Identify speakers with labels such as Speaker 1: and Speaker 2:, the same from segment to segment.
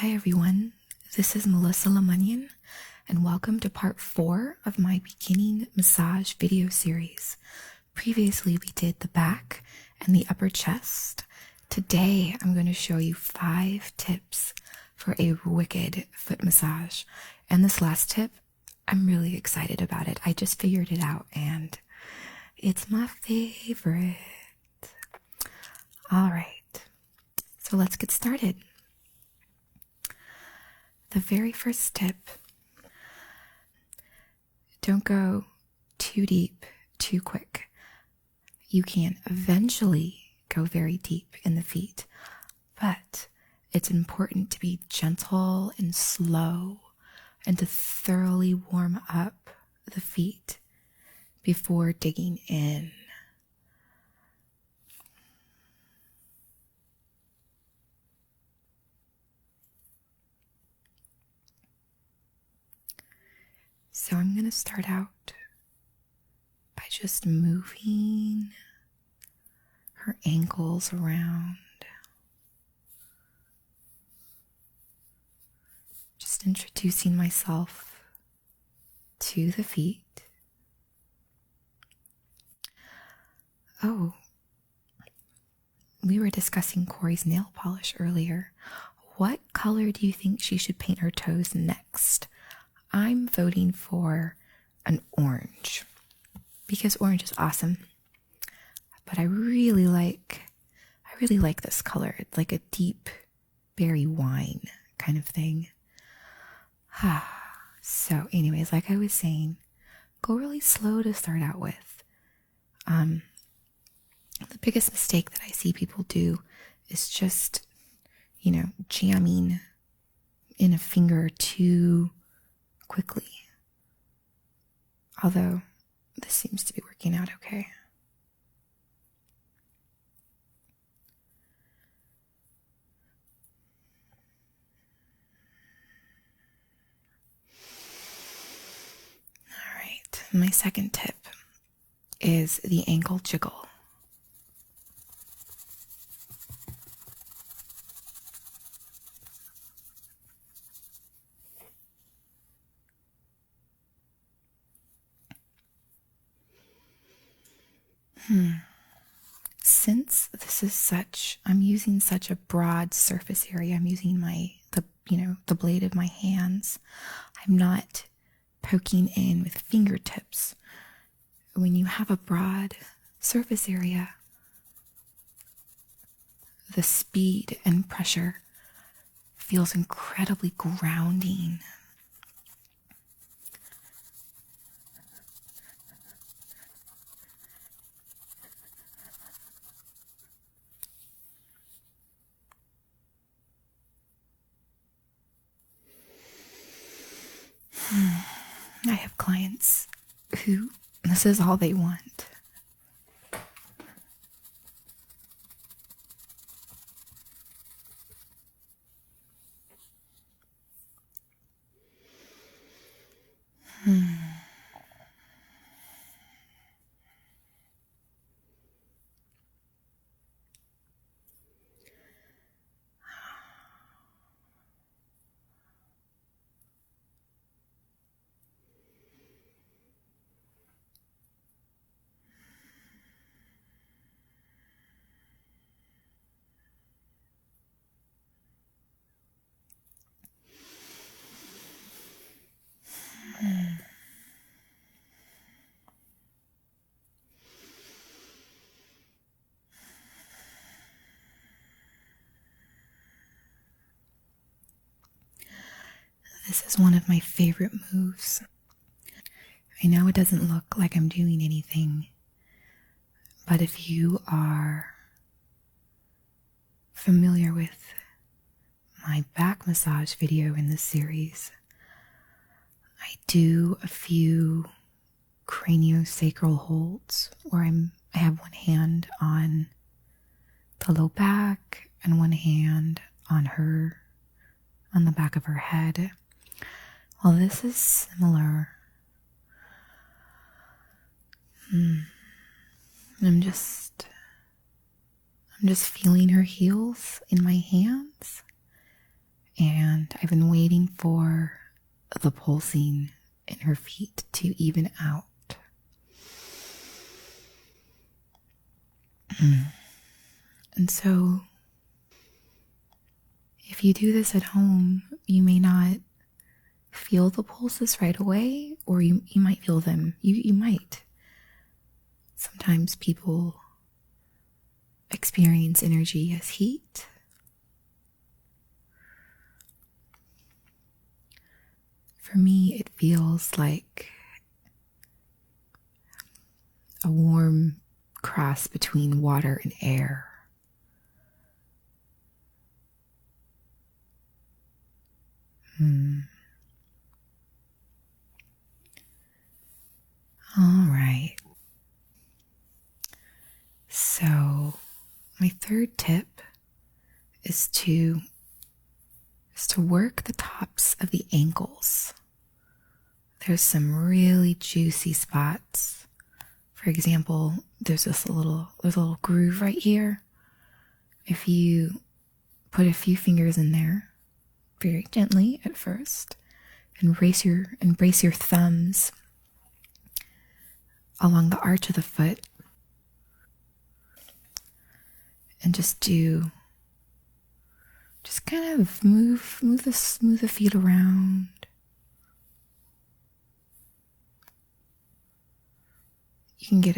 Speaker 1: Hi everyone, this is Melissa Lemunion, and welcome to part 4 of my beginning massage video series. Previously we did the back and the upper chest. Today I'm going to show you 5 tips for a wicked foot massage. And this last tip, I'm really excited about it. I just figured it out and it's my favorite. Alright, so let's get started. The very first tip, don't go too deep, too quick. You can eventually go very deep in the feet, but it's important to be gentle and slow and to thoroughly warm up the feet before digging in. So I'm going to start out by just moving her ankles around. Just introducing myself to the feet. Oh, we were discussing Corey's nail polish earlier. What color do you think she should paint her toes next? I'm voting for an orange because orange is awesome. But I really like this color. It's like a deep berry wine kind of thing. So anyways, like I was saying, go really slow to start out with. The biggest mistake that I see people do is just, jamming in a finger too quickly. Although this seems to be working out okay. All right, my second tip is the ankle jiggle. Since this is I'm using such a broad surface area, I'm using the blade of my hands. I'm not poking in with fingertips. When you have a broad surface area, the speed and pressure feels incredibly grounding. I have clients who this is all they want. This is one of my favorite moves. I know it doesn't look like I'm doing anything, but if you are familiar with my back massage video in this series, I do a few craniosacral holds where I have one hand on the low back and one hand on the back of her head. Well, this is similar. I'm just feeling her heels in my hands And I've been waiting for the pulsing in her feet to even out. And so, if you do this at home, you may not feel the pulses right away, or you might feel them. You might. Sometimes people experience energy as heat. For me, it feels like a warm cross between water and air. All right. So, my third tip is to work the tops of the ankles. There's some really juicy spots. For example, there's a little groove right here. If you put a few fingers in there, very gently at first, and brace your thumbs along the arch of the foot, and just kind of move the feet around. You can get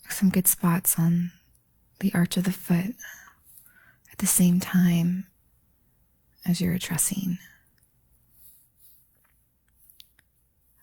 Speaker 1: some good spots on the arch of the foot at the same time as you're addressing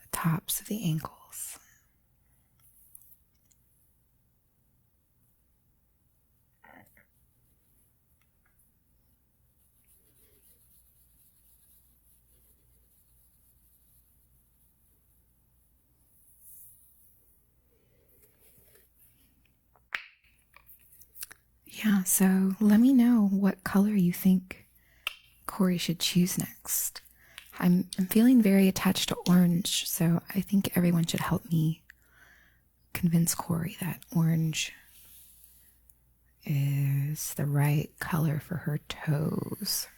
Speaker 1: the tops of the ankles. Yeah, so let me know what color you think Corey should choose next. I'm feeling very attached to orange, so I think everyone should help me convince Corey that orange is the right color for her toes.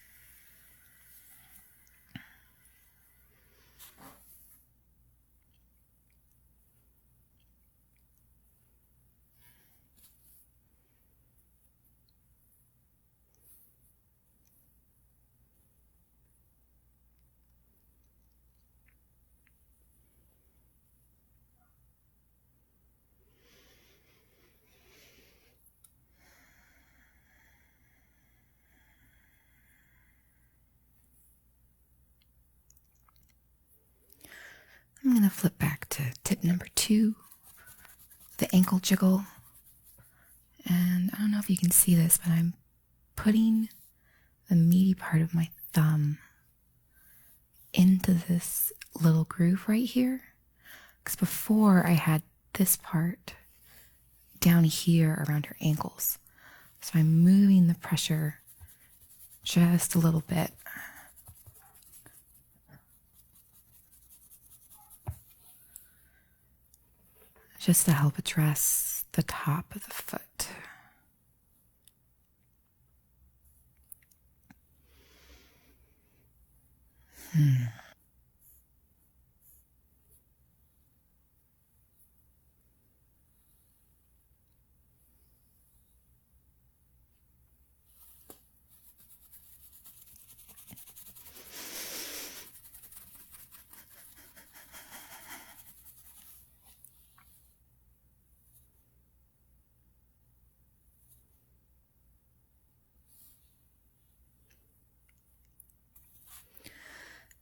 Speaker 1: I'm going to flip back to tip number 2, the ankle jiggle. And I don't know if you can see this, but I'm putting the meaty part of my thumb into this little groove right here. Because before I had this part down here around her ankles. So I'm moving the pressure just a little bit. Just to help address the top of the foot.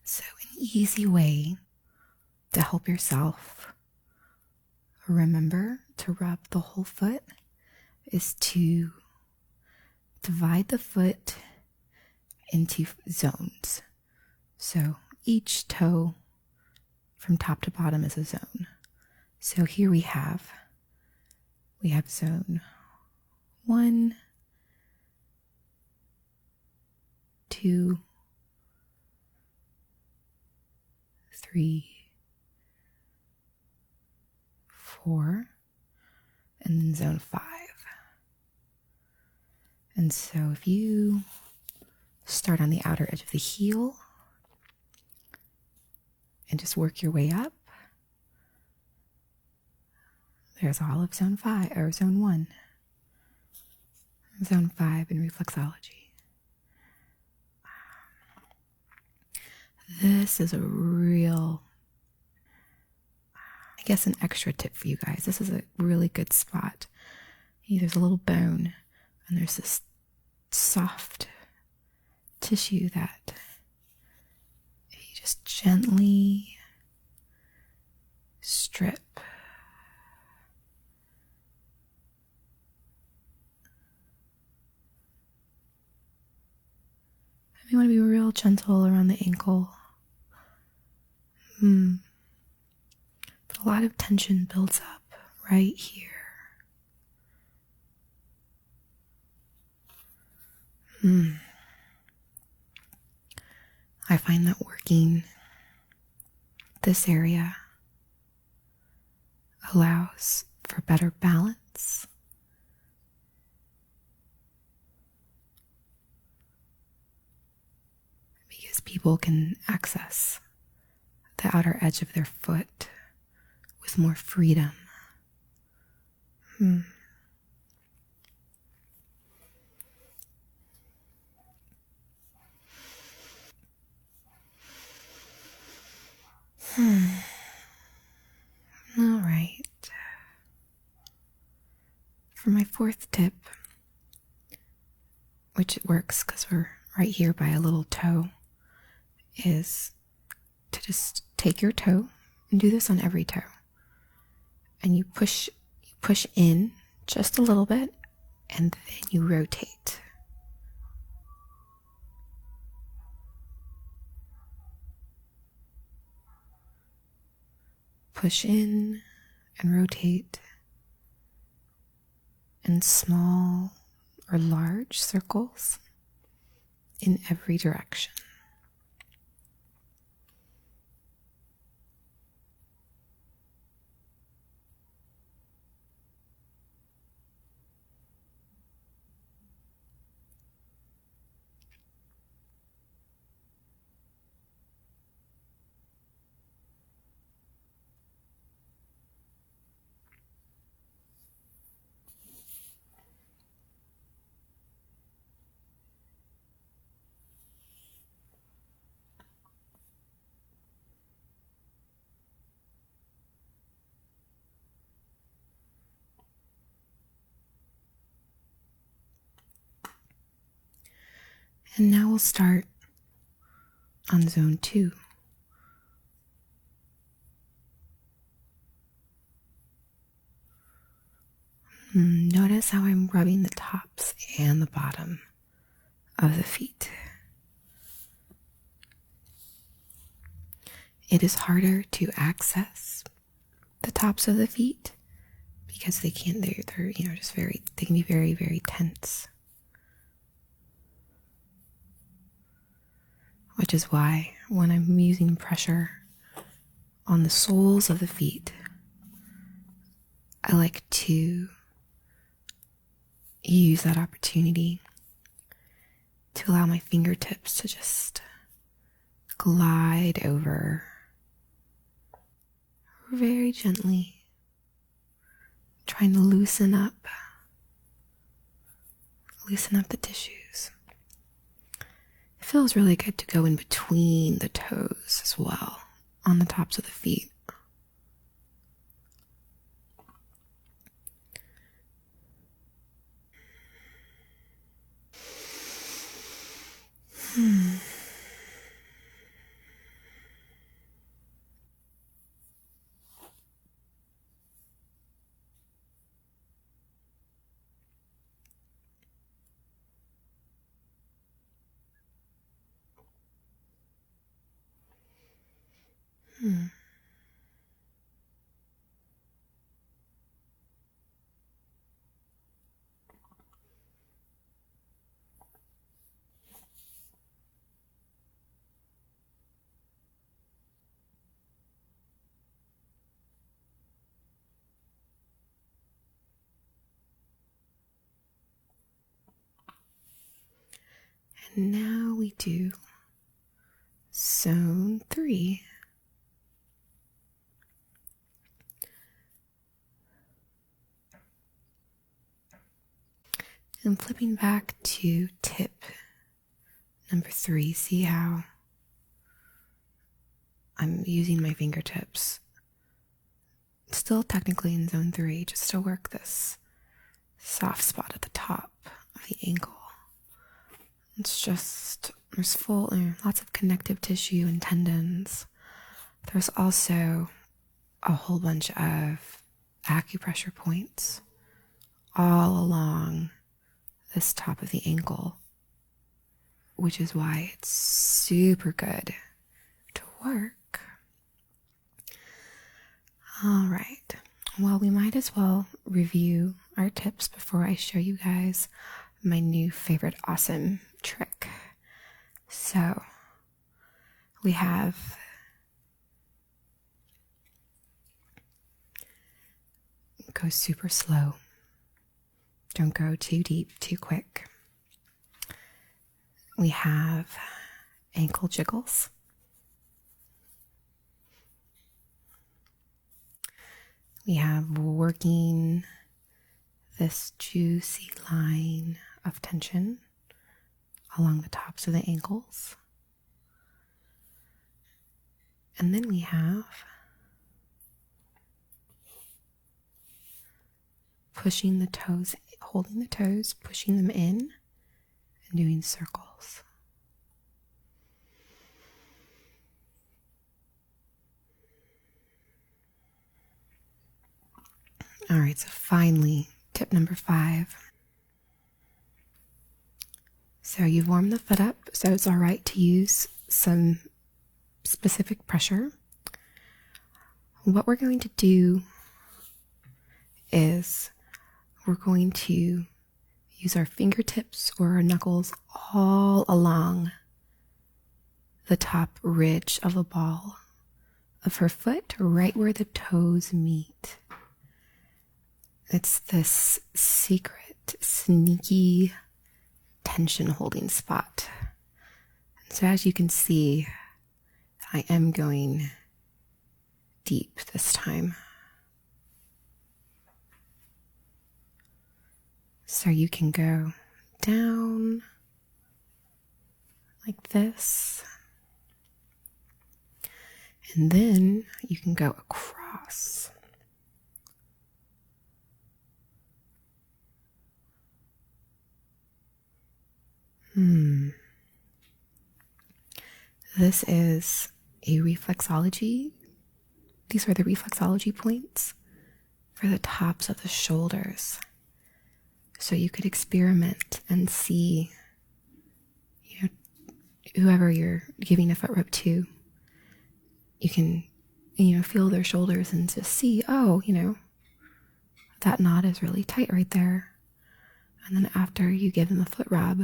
Speaker 1: So an easy way to help yourself remember to rub the whole foot is to divide the foot into zones. So each toe from top to bottom is a zone. So here we have zone 1, 2, 3, 4, and then zone 5. And so if you start on the outer edge of the heel and just work your way up, there's all of zone 5 or zone 1, zone 5 in reflexology. This is a real, I guess, an extra tip for you guys. This is a really good spot. There's a little bone and there's this soft tissue that you just gently strip. You want to be real gentle around the ankle. But a lot of tension builds up right here. I find that working this area allows for better balance, because people can access the outer edge of their foot with more freedom. All right. For my fourth tip, which it works because we're right here by a little toe, is to just take your toe and do this on every toe. And you push in just a little bit and then you rotate. Push in and rotate in small or large circles in every direction. And now we'll start on zone 2. Notice how I'm rubbing the tops and the bottom of the feet. It is harder to access the tops of the feet because they're just they can be very, very tense. Which is why when I'm using pressure on the soles of the feet, I like to use that opportunity to allow my fingertips to just glide over very gently, trying to loosen up the tissues. It feels really good to go in between the toes as well, on the tops of the feet. And now we do zone 3. And flipping back to tip number 3, see how I'm using my fingertips, still technically in zone 3, just to work this soft spot at the top of the ankle. It's just, there's lots of connective tissue and tendons. There's also a whole bunch of acupressure points all along this top of the ankle, which is why it's super good to work. All right, well, we might as well review our tips before I show you guys my new favorite awesome trick. So we have go super slow. Don't go too deep, too quick. We have ankle jiggles. We have working this juicy line of tension along the tops of the ankles. And then we have pushing the toes, holding the toes, pushing them in, and doing circles. All right, so finally, tip number 5. So you've warmed the foot up, so it's all right to use some specific pressure. What we're going to do is we're going to use our fingertips or our knuckles all along the top ridge of the ball of her foot, right where the toes meet. It's this secret, sneaky tension holding spot. And so as you can see, I am going deep this time. So you can go down like this, and then you can go across. This is a reflexology. These are the reflexology points for the tops of the shoulders. So you could experiment and see, whoever you're giving a foot rub to, you can, feel their shoulders and just see, that knot is really tight right there. And then after you give them a foot rub,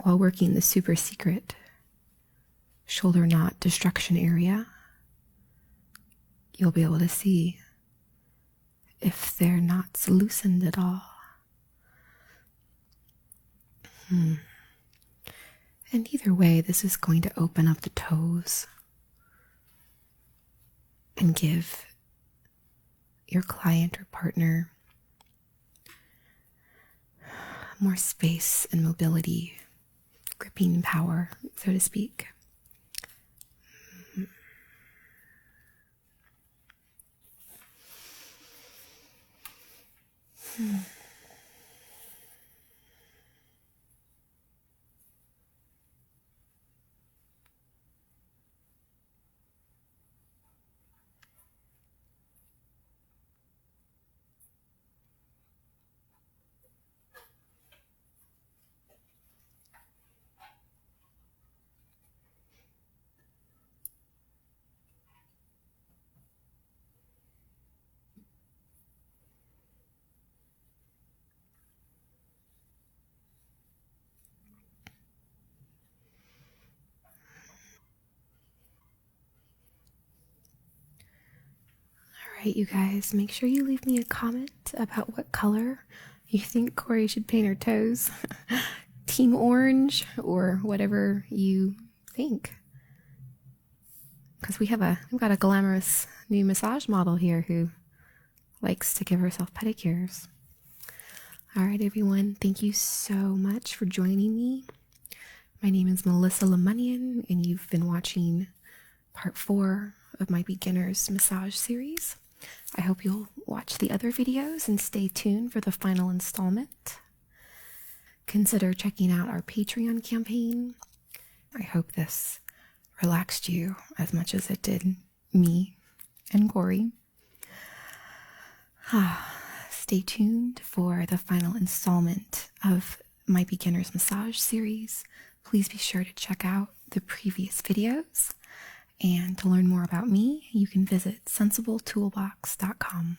Speaker 1: while working the super secret shoulder knot destruction area, you'll be able to see if their knots loosened at all. And either way, this is going to open up the toes and give your client or partner more space and mobility, gripping power, so to speak. Alright, you guys, make sure you leave me a comment about what color you think Corey should paint her toes. Team Orange or whatever you think. Because we've got a glamorous new massage model here who likes to give herself pedicures. All right, everyone, thank you so much for joining me. My name is Melissa Lemunion, and you've been watching part 4 of my beginner's massage series. I hope you'll watch the other videos and stay tuned for the final installment. Consider checking out our Patreon campaign. I hope this relaxed you as much as it did me and Corey. Stay tuned for the final installment of my beginner's massage series. Please be sure to check out the previous videos. And to learn more about me, you can visit sensibletoolbox.com.